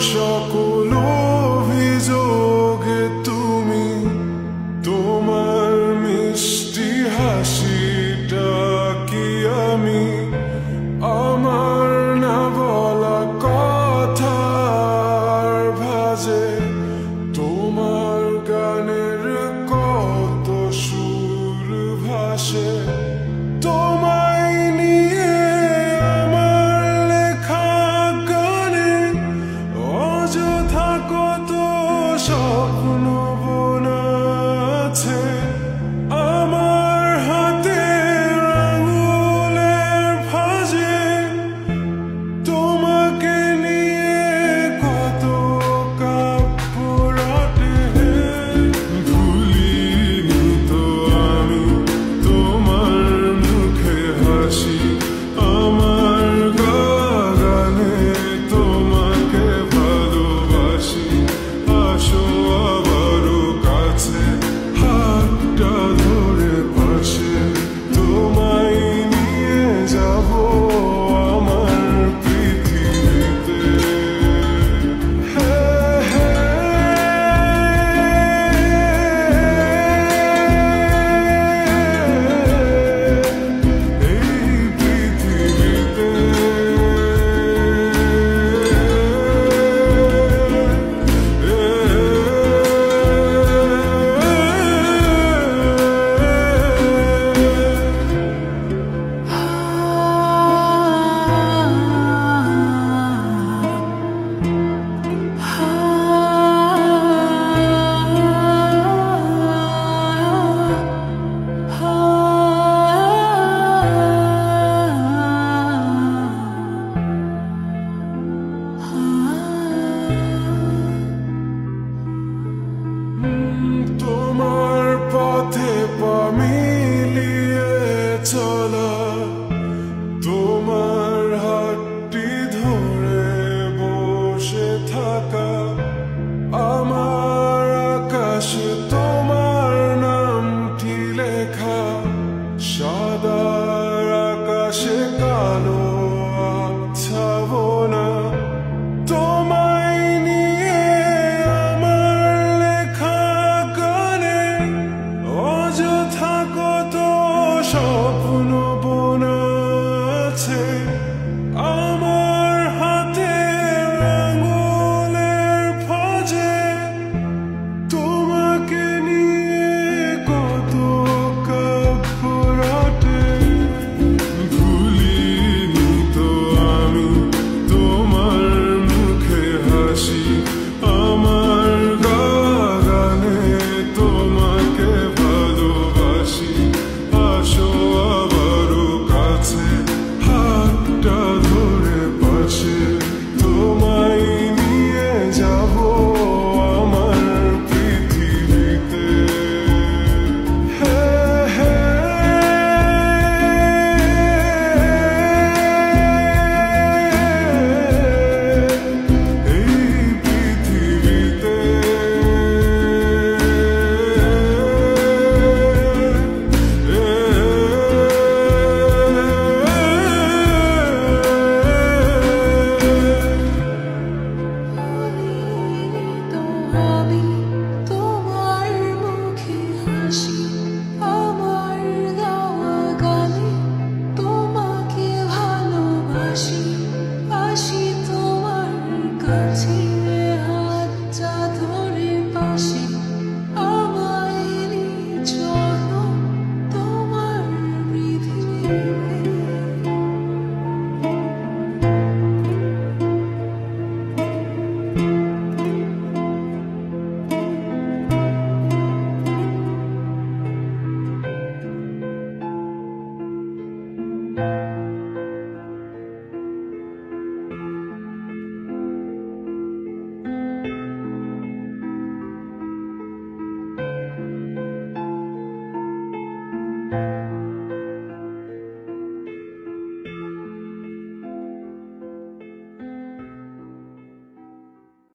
সকল অভিযোগে তুমি তোমার মিষ্টি হাসিটা কি আমি আমার না বলা কথার ভাজে তোমার গানের কত সুর ভাসে তোমায় নিয়ে আমার লেখা গানে অযথা কত স্বপ্ন বোনা আছে আমার হাতের আঙুলের ভাঁজে তোমাকে নিয়ে কত কাপড়াটে ভুলিনি তো আমি তোমার মুখে হাসি আমার গানে তোমাকে ভালোবাসি আসো আবারও কাছে হাতটা ধরে পাশে তোমায় নিয়ে যাব আমার পৃথিবীতে এই পৃথিবীতে তোমার পথে পা মিলিয়ে চলা তোমার হাতটি ধরে বসে থাকা আমার আকাশে তোমার নামটি লেখা সাদার আকাশে কালো আচ্ছাবনা তোমায় নিয়ে আমার লেখা গানে অযথা কত স্বপ্ন বোনা আছে আমার হাতের আঙুলের ভাঁজে তোমাকে নিয়ে কত কাপড়াটে ভুলিনি তো আমি তোমার মুখে হাসি আমার গানে তোমাকে ভালোবাসি আসো আবারও কাছে হাতটা ধরে পাশে তোমায় নিয়ে যাব আমার পৃথিবীতে এই পৃথিবীতে তো আমি তোমার মুখে হাসি আমার গাওয়া গানে তোমাকে ভালোবাসি আসি তোমার কাছে